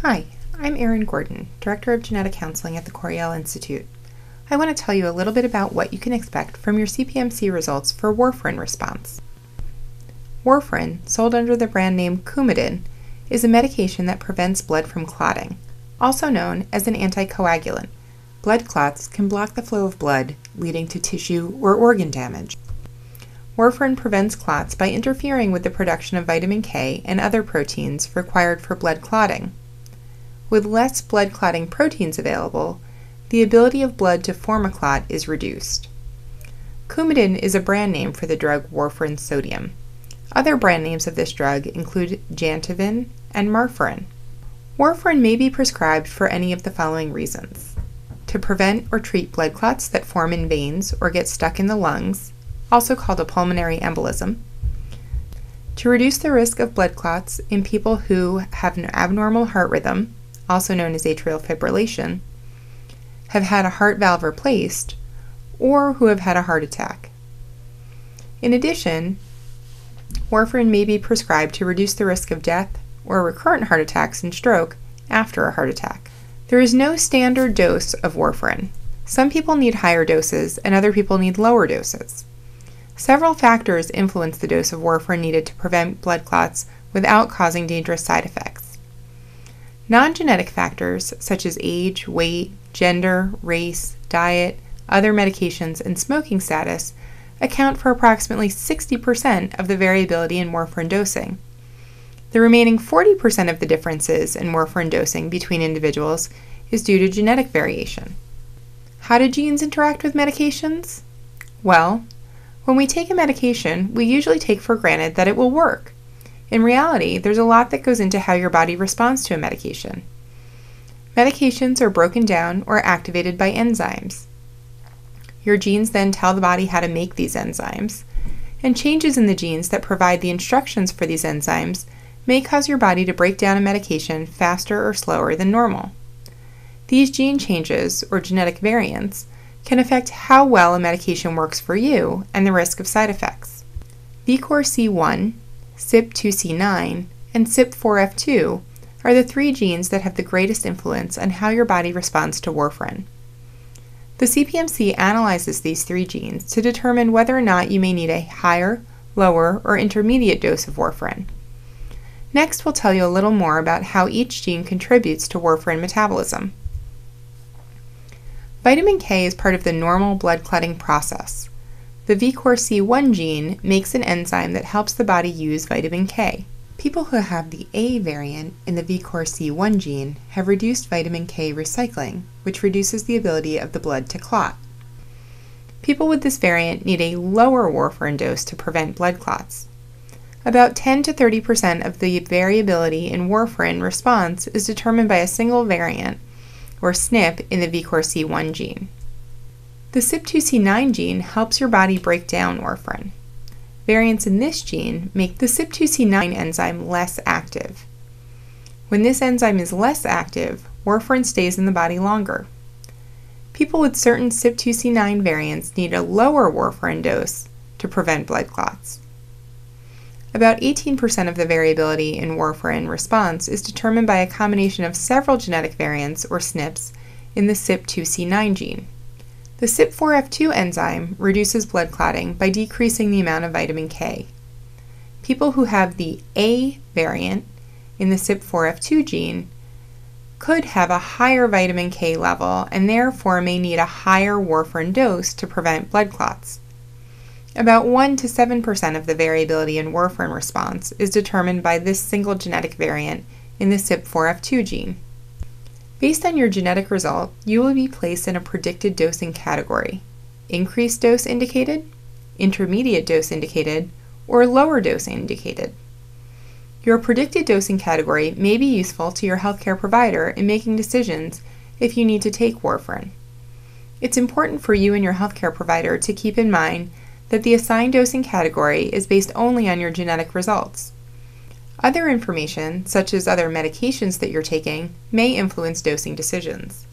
Hi, I'm Erin Gordon, Director of Genetic Counseling at the Coriell Institute. I want to tell you a little bit about what you can expect from your CPMC results for Warfarin response. Warfarin, sold under the brand name Coumadin, is a medication that prevents blood from clotting, also known as an anticoagulant. Blood clots can block the flow of blood, leading to tissue or organ damage. Warfarin prevents clots by interfering with the production of vitamin K and other proteins required for blood clotting. With less blood clotting proteins available, the ability of blood to form a clot is reduced. Coumadin is a brand name for the drug Warfarin sodium. Other brand names of this drug include Jantivin and Warfarin. Warfarin may be prescribed for any of the following reasons: to prevent or treat blood clots that form in veins or get stuck in the lungs, also called a pulmonary embolism, to reduce the risk of blood clots in people who have an abnormal heart rhythm, also known as atrial fibrillation, have had a heart valve replaced, or who have had a heart attack. In addition, warfarin may be prescribed to reduce the risk of death or recurrent heart attacks and stroke after a heart attack. There is no standard dose of warfarin. Some people need higher doses and other people need lower doses. Several factors influence the dose of warfarin needed to prevent blood clots without causing dangerous side effects. Non-genetic factors such as age, weight, gender, race, diet, other medications, and smoking status account for approximately 60% of the variability in warfarin dosing. The remaining 40% of the differences in warfarin dosing between individuals is due to genetic variation. How do genes interact with medications? Well, when we take a medication, we usually take for granted that it will work. In reality, there's a lot that goes into how your body responds to a medication. Medications are broken down or activated by enzymes. Your genes then tell the body how to make these enzymes, and changes in the genes that provide the instructions for these enzymes may cause your body to break down a medication faster or slower than normal. These gene changes, or genetic variants, can affect how well a medication works for you and the risk of side effects. VCORC1, CYP2C9, and CYP4F2 are the three genes that have the greatest influence on how your body responds to warfarin. The CPMC analyzes these three genes to determine whether or not you may need a higher, lower, or intermediate dose of warfarin. Next, we'll tell you a little more about how each gene contributes to warfarin metabolism. Vitamin K is part of the normal blood clotting process. The VCORC1 gene makes an enzyme that helps the body use vitamin K. People who have the A variant in the VCORC1 gene have reduced vitamin K recycling, which reduces the ability of the blood to clot. People with this variant need a lower warfarin dose to prevent blood clots. About 10 to 30% of the variability in warfarin response is determined by a single variant, or SNP, in the VCORC1 gene. The CYP2C9 gene helps your body break down warfarin. Variants in this gene make the CYP2C9 enzyme less active. When this enzyme is less active, warfarin stays in the body longer. People with certain CYP2C9 variants need a lower warfarin dose to prevent blood clots. About 18% of the variability in warfarin response is determined by a combination of several genetic variants, or SNPs, in the CYP2C9 gene. The CYP4F2 enzyme reduces blood clotting by decreasing the amount of vitamin K. People who have the A variant in the CYP4F2 gene could have a higher vitamin K level and therefore may need a higher warfarin dose to prevent blood clots. About 1 to 7% of the variability in warfarin response is determined by this single genetic variant in the CYP4F2 gene. Based on your genetic result, you will be placed in a predicted dosing category: increased dose indicated, intermediate dose indicated, or lower dose indicated. Your predicted dosing category may be useful to your healthcare provider in making decisions if you need to take warfarin. It's important for you and your healthcare provider to keep in mind that the assigned dosing category is based only on your genetic results. Other information, such as other medications that you're taking, may influence dosing decisions.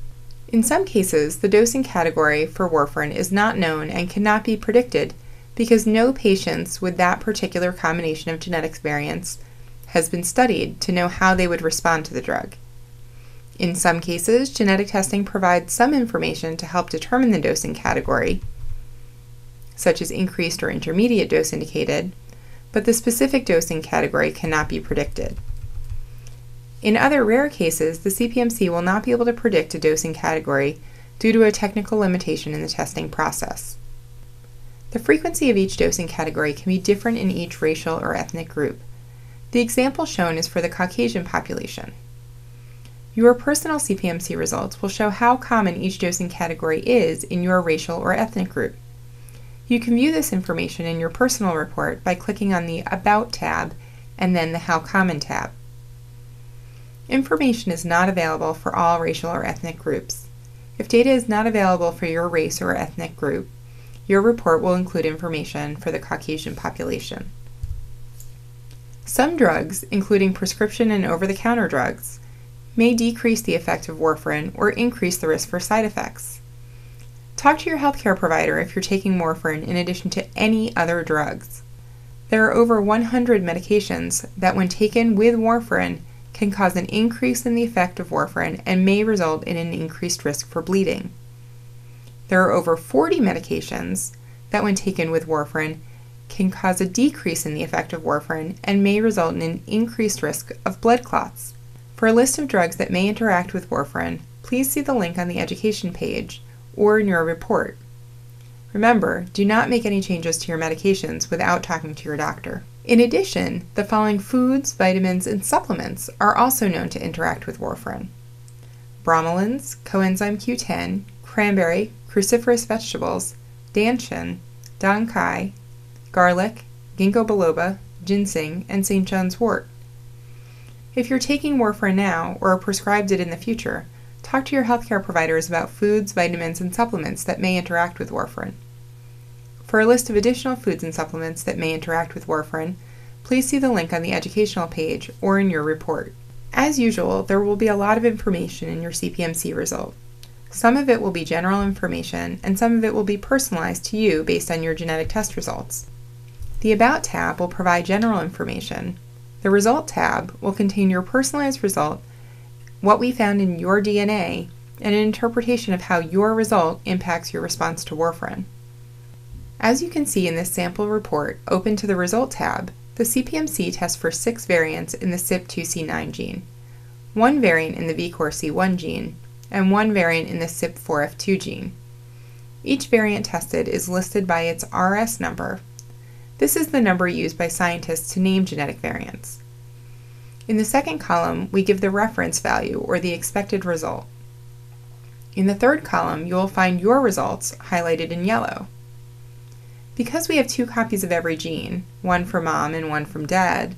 In some cases, the dosing category for warfarin is not known and cannot be predicted because no patients with that particular combination of genetics variants has been studied to know how they would respond to the drug. In some cases, genetic testing provides some information to help determine the dosing category, such as increased or intermediate dose indicated, but the specific dosing category cannot be predicted. In other rare cases, the CPMC will not be able to predict a dosing category due to a technical limitation in the testing process. The frequency of each dosing category can be different in each racial or ethnic group. The example shown is for the Caucasian population. Your personal CPMC results will show how common each dosing category is in your racial or ethnic group. You can view this information in your personal report by clicking on the About tab and then the How Common tab. Information is not available for all racial or ethnic groups. If data is not available for your race or ethnic group, your report will include information for the Caucasian population. Some drugs, including prescription and over-the-counter drugs, may decrease the effect of warfarin or increase the risk for side effects. Talk to your healthcare provider if you're taking warfarin in addition to any other drugs. There are over 100 medications that, when taken with warfarin, can cause an increase in the effect of warfarin and may result in an increased risk for bleeding. There are over 40 medications that, when taken with warfarin, can cause a decrease in the effect of warfarin and may result in an increased risk of blood clots. For a list of drugs that may interact with warfarin, please see the link on the education page or in your report. Remember, do not make any changes to your medications without talking to your doctor. In addition, the following foods, vitamins, and supplements are also known to interact with warfarin: bromelins, coenzyme Q10, cranberry, cruciferous vegetables, danshin, dankai, garlic, ginkgo biloba, ginseng, and St. John's wort. If you're taking warfarin now or are prescribed it in the future, talk to your healthcare providers about foods, vitamins, and supplements that may interact with warfarin. For a list of additional foods and supplements that may interact with warfarin, please see the link on the educational page or in your report. As usual, there will be a lot of information in your CPMC result. Some of it will be general information, and some of it will be personalized to you based on your genetic test results. The About tab will provide general information. The Result tab will contain your personalized result, what we found in your DNA, and an interpretation of how your result impacts your response to warfarin. As you can see in this sample report open to the Result tab, the CPMC tests for 6 variants in the CYP2C9 gene, 1 variant in the VCORC1 gene, and 1 variant in the CYP4F2 gene. Each variant tested is listed by its RS number. This is the number used by scientists to name genetic variants. In the second column, we give the reference value, or the expected result. In the third column, you will find your results highlighted in yellow. Because we have 2 copies of every gene, one for mom and one from dad,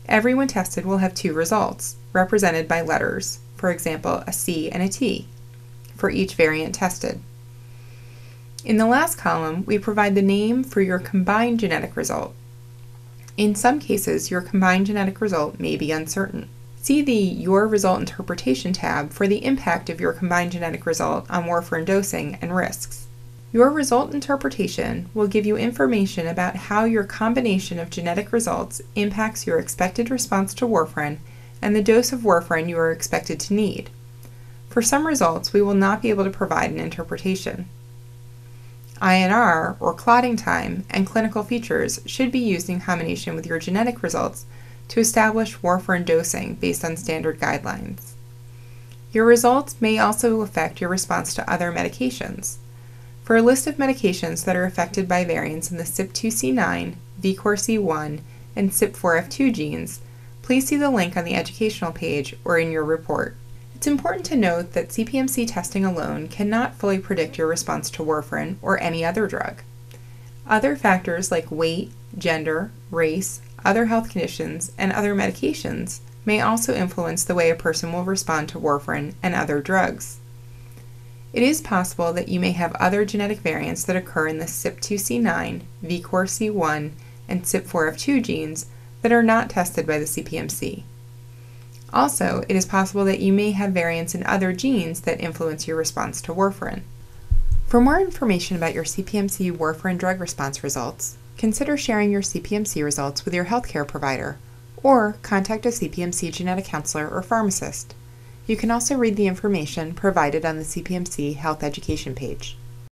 everyone tested will have 2 results, represented by letters, for example, a C and a T, for each variant tested. In the last column, we provide the name for your combined genetic result. In some cases, your combined genetic result may be uncertain. See the Your Result Interpretation tab for the impact of your combined genetic result on warfarin dosing and risks. Your result interpretation will give you information about how your combination of genetic results impacts your expected response to warfarin and the dose of warfarin you are expected to need. For some results, we will not be able to provide an interpretation. INR, or clotting time, and clinical features should be used in combination with your genetic results to establish warfarin dosing based on standard guidelines. Your results may also affect your response to other medications. For a list of medications that are affected by variants in the CYP2C9, VCORC1, and CYP4F2 genes, please see the link on the educational page or in your report. It's important to note that CPMC testing alone cannot fully predict your response to warfarin or any other drug. Other factors like weight, gender, race, other health conditions, and other medications may also influence the way a person will respond to warfarin and other drugs. It is possible that you may have other genetic variants that occur in the CYP2C9, VCORC1, and CYP4F2 genes that are not tested by the CPMC. Also, it is possible that you may have variants in other genes that influence your response to warfarin. For more information about your CPMC warfarin drug response results, consider sharing your CPMC results with your healthcare provider, or contact a CPMC genetic counselor or pharmacist. You can also read the information provided on the CPMC Health Education page.